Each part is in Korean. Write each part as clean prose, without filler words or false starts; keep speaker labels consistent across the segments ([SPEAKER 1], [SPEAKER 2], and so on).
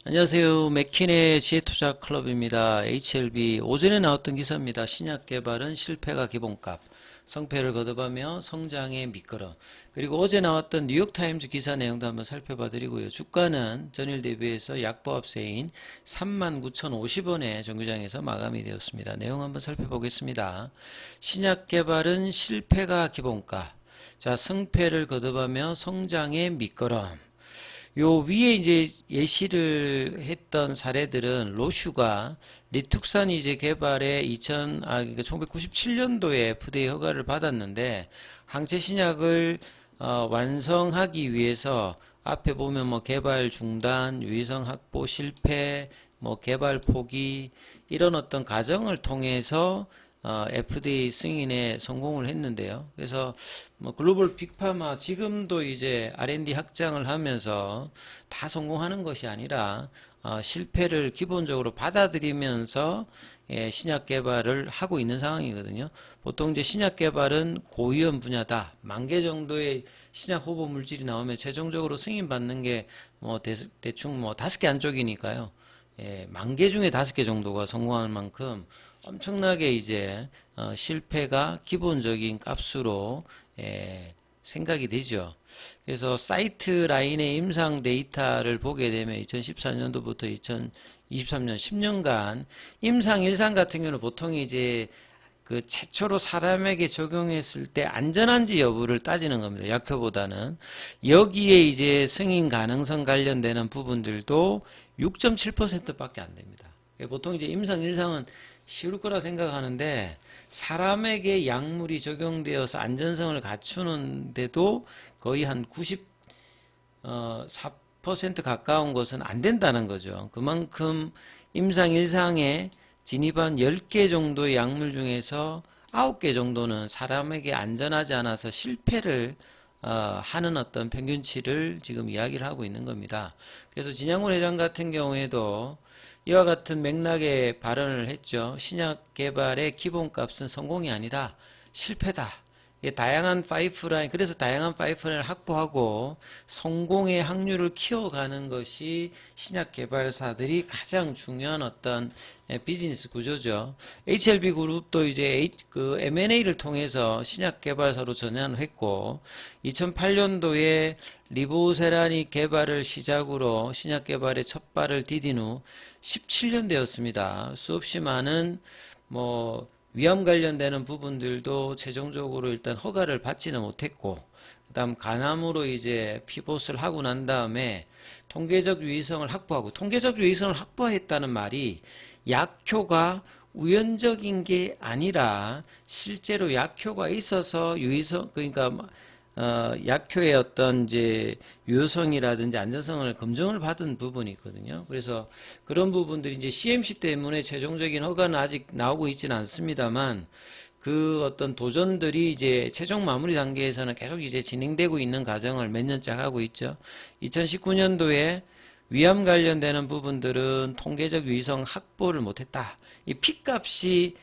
[SPEAKER 1] 안녕하세요. 맥킨의 지혜투자클럽입니다. HLB 오전에 나왔던 기사입니다. 신약 개발은 실패가 기본값, 성패를 거듭하며 성장의 밑거름. 그리고 어제 나왔던 뉴욕타임즈 기사 내용도 한번 살펴봐 드리고요. 주가는 전일 대비해서 약보합세인 39,050원에 정규장에서 마감이 되었습니다. 내용 한번 살펴보겠습니다. 신약 개발은 실패가 기본값, 자, 성패를 거듭하며 성장의 밑거름. 요 위에 이제 예시를 했던 사례들은 로슈가 리툭산 이제 개발에 1997년도에 FDA 허가를 받았는데 항체 신약을 완성하기 위해서 앞에 보면 뭐 개발 중단, 유의성 확보 실패, 뭐 개발 포기 이런 어떤 과정을 통해서 FDA 승인에 성공을 했는데요. 그래서 뭐 글로벌 빅파마 지금도 이제 R&D 확장을 하면서 다 성공하는 것이 아니라 실패를 기본적으로 받아들이면서 신약 개발을 하고 있는 상황이거든요. 보통 이제 신약 개발은 고위험 분야다. 10,000개 정도의 신약 후보 물질이 나오면 최종적으로 승인 받는 게 뭐 대충 뭐 5개 안쪽이니까요. 10,000개 중에 5개 정도가 성공할 만큼 엄청나게 이제 실패가 기본적인 값으로 생각이 되죠. 그래서 사이트 라인의 임상 데이터를 보게 되면 2014년도부터 2023년 10년간 임상 일상 같은 경우는 보통 이제 그 최초로 사람에게 적용했을 때 안전한지 여부를 따지는 겁니다. 약효보다는. 여기에 이제 승인 가능성 관련되는 부분들도 6.7%밖에 안 됩니다. 보통 이제 임상 일상은 쉬울 거라 생각하는데 사람에게 약물이 적용되어서 안전성을 갖추는데도 거의 한 94% 가까운 것은 안 된다는 거죠. 그만큼 임상 일상에 진입한 10개 정도의 약물 중에서 9개 정도는 사람에게 안전하지 않아서 실패를 하는 어떤 평균치를 지금 이야기를 하고 있는 겁니다. 그래서 진양훈 회장 같은 경우에도 이와 같은 맥락의 발언을 했죠. 신약 개발의 기본값은 성공이 아니라 실패다. 다양한 파이프라인, 그래서 다양한 파이프라인을 확보하고 성공의 확률을 키워가는 것이 신약 개발사들이 가장 중요한 어떤 비즈니스 구조죠. HLB 그룹도 이제 그 M&A를 통해서 신약 개발사로 전환을 했고 2008년도에 리보세라니 개발을 시작으로 신약 개발의 첫 발을 디딘 후 17년 되었습니다. 수없이 많은 뭐 위암 관련되는 부분들도 최종적으로 일단 허가를 받지는 못했고, 그 다음 간암으로 이제 피봇을 하고 난 다음에 통계적 유의성을 확보하고, 통계적 유의성을 확보했다는 말이 약효가 우연적인 게 아니라 실제로 약효가 있어서 유의성, 그러니까 약효의 어떤 이제 유효성이라든지 안전성을 검증을 받은 부분이 있거든요. 그래서 그런 부분들이 이제 CMC 때문에 최종적인 허가는 아직 나오고 있지는 않습니다만 그 어떤 도전들이 이제 최종 마무리 단계에서는 계속 이제 진행되고 있는 과정을 몇 년째 하고 있죠. 2019년도에 위암 관련되는 부분들은 통계적 유의성 확보를 못했다. 이 P값이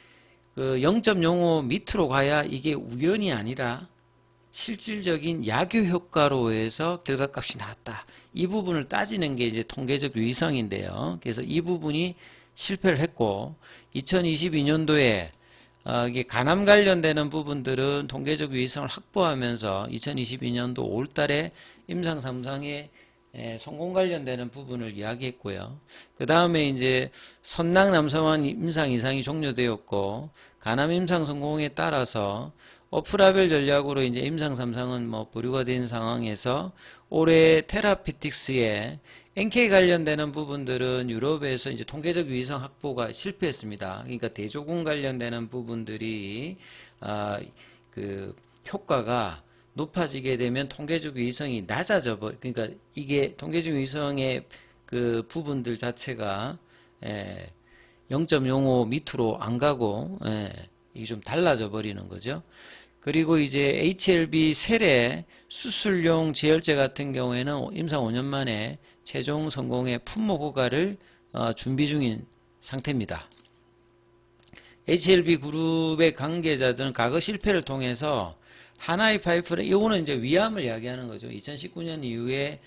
[SPEAKER 1] 그 0.05 밑으로 가야 이게 우연이 아니라 실질적인 약효 효과로 해서 결과값이 나왔다. 이 부분을 따지는 게 이제 통계적 유의성인데요. 그래서 이 부분이 실패를 했고 2022년도에 이게 간암 관련되는 부분들은 통계적 유의성을 확보하면서 2022년도 5월달에 임상 3상에 성공 관련되는 부분을 이야기했고요. 그 다음에 이제 선낭 남성환 임상 이상이 종료되었고 간암 임상 성공에 따라서 오프라벨 전략으로 이제 임상 3상은 뭐 보류가 된 상황에서 올해 테라피틱스에 NK 관련되는 부분들은 유럽에서 이제 통계적 유의성 확보가 실패했습니다. 그러니까 대조군 관련되는 부분들이 그 효과가 높아지게 되면 통계적 유의성이 낮아져 그러니까 이게 통계적 유의성의 그 부분들 자체가 0.05 밑으로 안 가고 이게 좀 달라져 버리는 거죠. 그리고 이제 HLB 세례 수술용 지혈제 같은 경우에는 임상 5년 만에 최종 성공의 품목 허가를 준비 중인 상태입니다. HLB 그룹의 관계자들은 과거 실패를 통해서 하나의 파이프라인, 이거는 이제 위암을 이야기하는 거죠. 2019년 이후에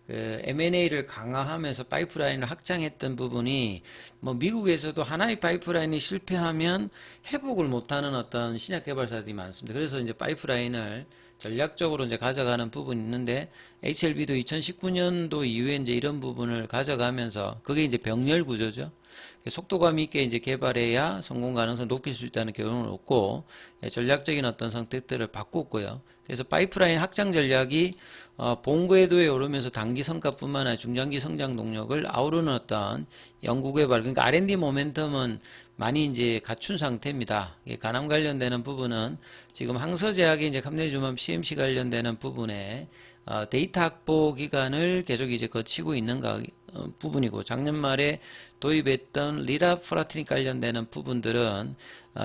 [SPEAKER 1] 그 M&A를 강화하면서 파이프라인을 확장했던 부분이 뭐 미국에서도 하나의 파이프라인이 실패하면 회복을 못하는 어떤 신약 개발사들이 많습니다. 그래서 이제 파이프라인을 전략적으로 이제 가져가는 부분이 있는데 HLB도 2019년도 이후에 이제 이런 부분을 가져가면서 그게 이제 병렬 구조죠. 속도감 있게 이제 개발해야 성공 가능성 높일 수 있다는 결론을 얻고 전략적인 어떤 선택들을 바꿨고요. 그래서 파이프라인 확장 전략이 본궤도에 오르면서 단기 성과뿐만 아니라 중장기 성장 동력을 아우르는 어떤 연구개발, 그러니까 R&D 모멘텀은 많이 이제 갖춘 상태입니다. 간암 관련되는 부분은 지금 항서제약의 이제 감내주만 CMC 관련되는 부분에 데이터 확보 기간을 계속 이제 거치고 있는 부분이고, 작년 말에 도입했던 리라프라트닉 관련되는 부분들은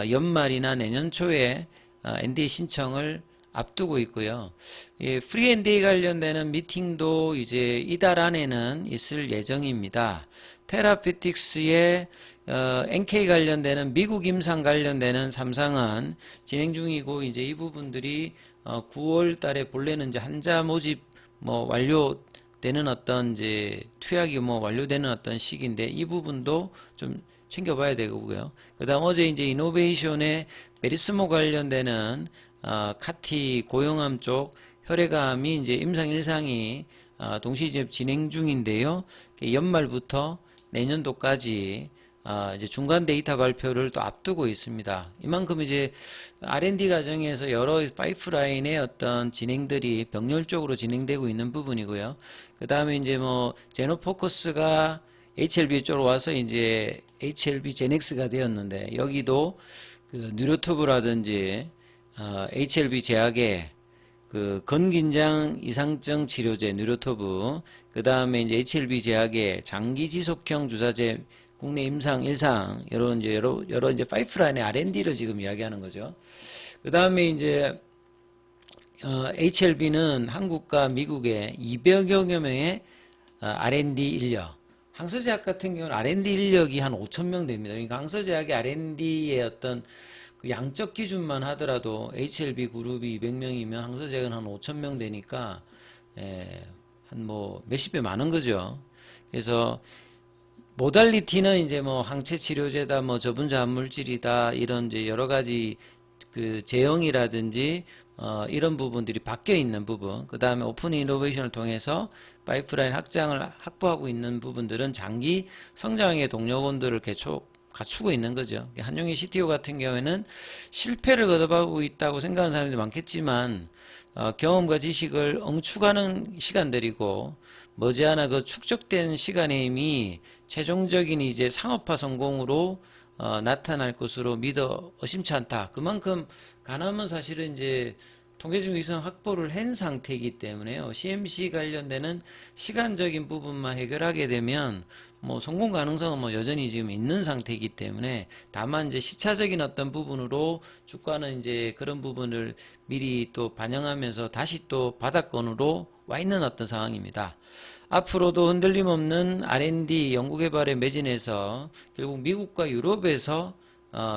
[SPEAKER 1] 연말이나 내년 초에 NDA 신청을 앞두고 있고요. 프리 NDA 관련되는 미팅도 이제 이달 안에는 있을 예정입니다. 테라피틱스의 NK 관련되는 미국 임상 관련되는 3상은 진행 중이고, 이제 이 부분들이 9월 달에 본래는 이제 환자 모집 뭐 완료되는 어떤 이제 투약이 뭐 완료되는 어떤 시기인데 이 부분도 좀 챙겨봐야 되고요. 그 다음 어제 이제 이노베이션의 메리스모 관련되는 카티 고용암 쪽 혈액암이 이제 임상 1상이 동시 이제 진행 중인데요. 연말부터 내년도까지 이제 중간 데이터 발표를 또 앞두고 있습니다. 이만큼 이제 R&D 과정에서 여러 파이프라인의 어떤 진행들이 병렬적으로 진행되고 있는 부분이고요. 그 다음에 이제 뭐 제노포커스가 HLB 쪽으로 와서 이제 HLB 제넥스가 되었는데, 여기도 그 뉴로투브라든지 HLB 제약의 그 건긴장 이상증 치료제 뉴로토브, 그 다음에 이제 HLB 제약의 장기 지속형 주사제 국내 임상 1상, 여러 이제 파이프라인의 R&D를 지금 이야기하는 거죠. 그 다음에 이제 HLB는 한국과 미국에 200여 명의 R&D 인력, 항서제약 같은 경우는 R&D 인력이 한 5,000명 됩니다. 그러니까 항서제약의 R&D의 어떤 그 양적 기준만 하더라도 HLB 그룹이 200명이면 항서제약은 한 5,000명 되니까 한 뭐 몇십 배 많은 거죠. 그래서 모달리티는 이제 뭐 항체 치료제다, 뭐 저분자 물질이다, 이런 이제 여러 가지 그 제형이라든지 이런 부분들이 바뀌어 있는 부분, 그 다음에 오픈 이노베이션을 통해서 파이프라인 확장을 확보하고 있는 부분들은 장기 성장의 동력원들을 갖추고 있는 거죠. 한용희 CTO 같은 경우에는 실패를 거듭하고 있다고 생각하는 사람들이 많겠지만 경험과 지식을 엉축하는 시간들이고, 머지않아 그 축적된 시간의 힘이 최종적인 이제 상업화 성공으로 나타날 것으로 믿어 의심치 않다. 그만큼 간암은 사실은 이제 통계적 위성 확보를 한 상태이기 때문에요. CMC 관련되는 시간적인 부분만 해결하게 되면 뭐 성공 가능성은 뭐 여전히 지금 있는 상태이기 때문에, 다만 이제 시차적인 어떤 부분으로 주가는 이제 그런 부분을 미리 또 반영하면서 다시 또 바닥권으로 와 있는 어떤 상황입니다. 앞으로도 흔들림 없는 R&D 연구개발에 매진해서 결국 미국과 유럽에서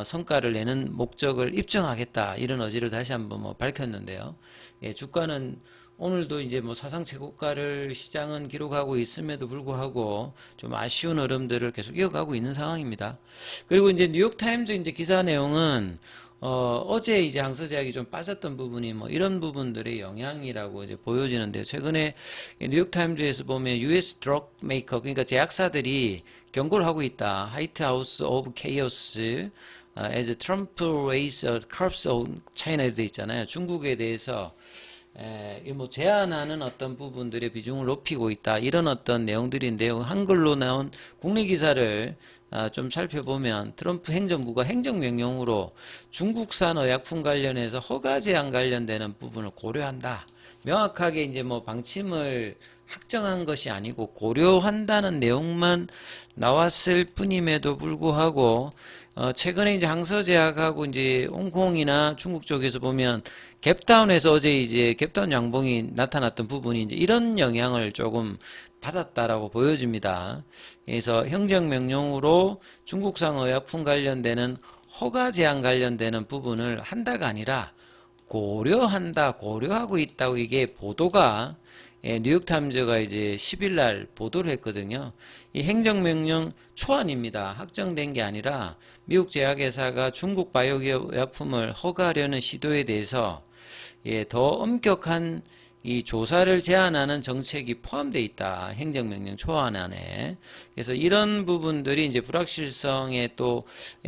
[SPEAKER 1] 성과를 내는 목적을 입증하겠다, 이런 의지를 다시 한번 뭐 밝혔는데요. 주가는 오늘도 이제 뭐 사상 최고가를 시장은 기록하고 있음에도 불구하고 좀 아쉬운 흐름들을 계속 이어가고 있는 상황입니다. 그리고 이제 뉴욕타임즈 이제 기사 내용은 어제 이제 항서제약이 좀 빠졌던 부분이 뭐 이런 부분들의 영향이라고 이제 보여지는데요. 최근에 뉴욕타임즈에서 보면 US 드럭 메이커, 그러니까 제약사들이 경고를 하고 있다. 화이트 하우스 오브 케이오스 as Trump raise curbs on China에 되어 있잖아요. 중국에 대해서 뭐 제한하는 어떤 부분들의 비중을 높이고 있다, 이런 어떤 내용들인데요. 한글로 나온 국내 기사를 좀 살펴보면 트럼프 행정부가 행정명령으로 중국산 의약품 관련해서 허가 제한 관련되는 부분을 고려한다, 명확하게 이제 뭐 방침을 확정한 것이 아니고 고려한다는 내용만 나왔을 뿐임에도 불구하고 최근에 이제 항서제약하고 이제 홍콩이나 중국 쪽에서 보면 갭다운에서 어제 이제 갭다운 양봉이 나타났던 부분이 이제 이런 영향을 조금 받았다라고 보여집니다. 그래서 행정명령으로 중국산 의약품 관련되는 허가 제한 관련되는 부분을 한다가 아니라 고려하고 있다고 이게 보도가 뉴욕타임즈가 이제 10일 날 보도를 했거든요. 이 행정명령 초안입니다. 확정된 게 아니라 미국 제약회사가 중국 바이오기업 의약품을 허가하려는 시도에 대해서 더 엄격한 이 조사를 제한하는 정책이 포함되어 있다. 행정명령 초안 안에. 그래서 이런 부분들이 이제 불확실성의 또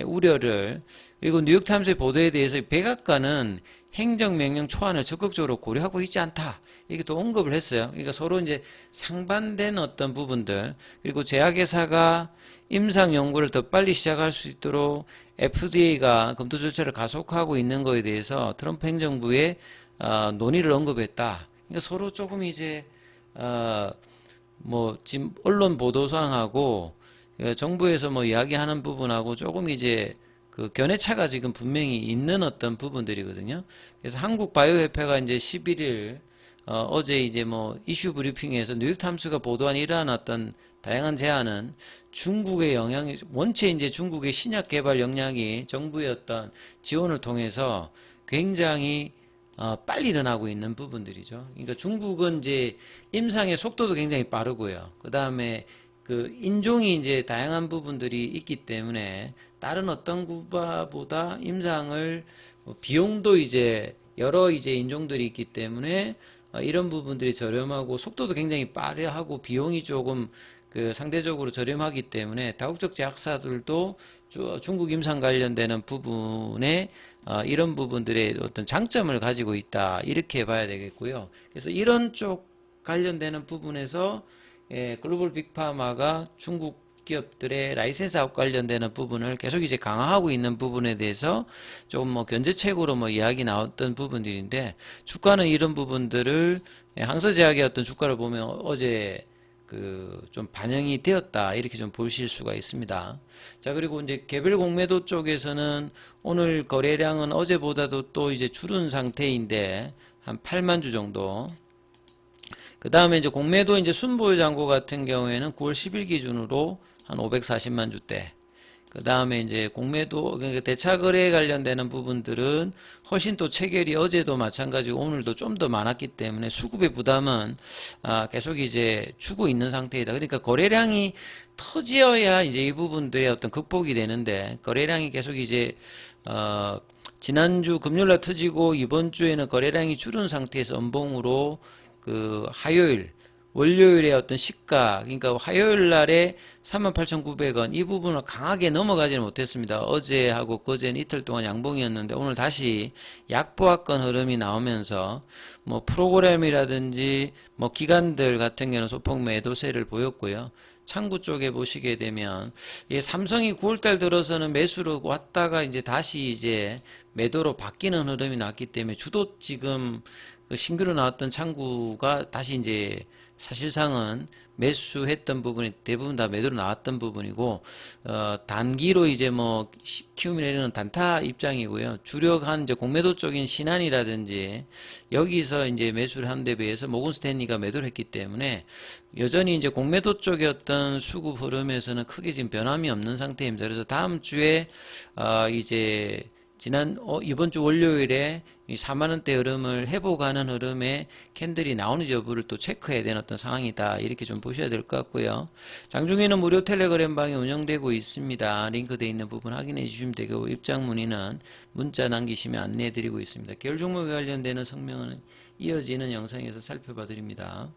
[SPEAKER 1] 우려를, 그리고 뉴욕타임스의 보도에 대해서 백악관은 행정명령 초안을 적극적으로 고려하고 있지 않다. 이게 또 언급을 했어요. 그러니까 서로 이제 상반된 어떤 부분들, 그리고 제약회사가 임상 연구를 더 빨리 시작할 수 있도록 FDA가 검토 절차를 가속화하고 있는 거에 대해서 트럼프 행정부의 논의를 언급했다. 그러니까 서로 조금 이제 뭐 지금 언론 보도상하고 정부에서 뭐 이야기하는 부분하고 조금 이제 그 견해차가 지금 분명히 있는 어떤 부분들이거든요. 그래서 한국바이오협회가 이제 11일 어제 이제 뭐 이슈 브리핑에서 뉴욕타임스가 보도한 이러한 어떤 다양한 제안은 중국의 영향이, 원체 이제 중국의 신약 개발 역량이 정부의 어떤 지원을 통해서 굉장히 빨리 일어나고 있는 부분들이죠. 그러니까 중국은 이제 임상의 속도도 굉장히 빠르고요. 그 다음에 그 인종이 이제 다양한 부분들이 있기 때문에 다른 어떤 국가보다 임상을 비용도 이제 여러 이제 인종들이 있기 때문에 이런 부분들이 저렴하고 속도도 굉장히 빠르하고 비용이 조금 그 상대적으로 저렴하기 때문에 다국적 제약사들도 중국 임상 관련되는 부분에 이런 부분들의 어떤 장점을 가지고 있다, 이렇게 봐야 되겠고요. 그래서 이런 쪽 관련되는 부분에서 글로벌 빅파마가 중국 기업들의 라이센스 아웃 관련되는 부분을 계속 이제 강화하고 있는 부분에 대해서 조금 뭐 견제책으로 뭐 이야기 나왔던 부분들인데, 주가는 이런 부분들을 항서제약의 어떤 주가를 보면 어제 그 좀 반영이 되었다, 이렇게 좀 보실 수가 있습니다. 자, 그리고 이제 개별 공매도 쪽에서는 오늘 거래량은 어제보다도 또 이제 줄은 상태인데 한 8만 주 정도. 그 다음에 이제 공매도 이제 순보유 잔고 같은 경우에는 9월 10일 기준으로 한 540만 주대. 그 다음에 이제 공매도, 그러니까 대차 거래에 관련되는 부분들은 훨씬 또 체결이 어제도 마찬가지고 오늘도 좀 더 많았기 때문에 수급의 부담은 계속 이제 주고 있는 상태이다. 그러니까 거래량이 터지어야 이제 이 부분들의 어떤 극복이 되는데, 거래량이 계속 이제 지난주 금요일날 터지고 이번 주에는 거래량이 줄은 상태에서 연봉으로 그 화요일, 월요일에 어떤 시가, 그러니까 화요일 날에 38,900원 이 부분을 강하게 넘어가지는 못했습니다. 어제하고 그제는 이틀 동안 양봉이었는데 오늘 다시 약보합권 흐름이 나오면서 뭐 프로그램이라든지 뭐 기관들 같은 경우는 소폭 매도세를 보였고요. 창구 쪽에 보시게 되면 삼성이 9월달 들어서는 매수로 왔다가 이제 다시 이제 매도로 바뀌는 흐름이 났기 때문에 주도 지금 그 신규로 나왔던 창구가 다시 이제 사실상은 매수했던 부분이 대부분 다 매도로 나왔던 부분이고, 단기로 이제 뭐 키움이나 이런 단타 입장이고요. 주력한 이제 공매도 쪽인 신한이라든지 여기서 이제 매수를 한 데 비해서 모건 스탠리가 매도를 했기 때문에 여전히 이제 공매도 쪽의 어떤 수급 흐름에서는 크게 지금 변함이 없는 상태입니다. 그래서 다음 주에 이제 이번 주 월요일에 이 4만원대 흐름을 회복하는 흐름에 캔들이 나오는지 여부를 또 체크해야 되는 어떤 상황이다, 이렇게 좀 보셔야 될 것 같고요. 장중에는 무료 텔레그램방이 운영되고 있습니다. 링크되어 있는 부분 확인해 주시면 되고, 입장 문의는 문자 남기시면 안내해 드리고 있습니다. 계열 종목에 관련되는 성명은 이어지는 영상에서 살펴봐 드립니다.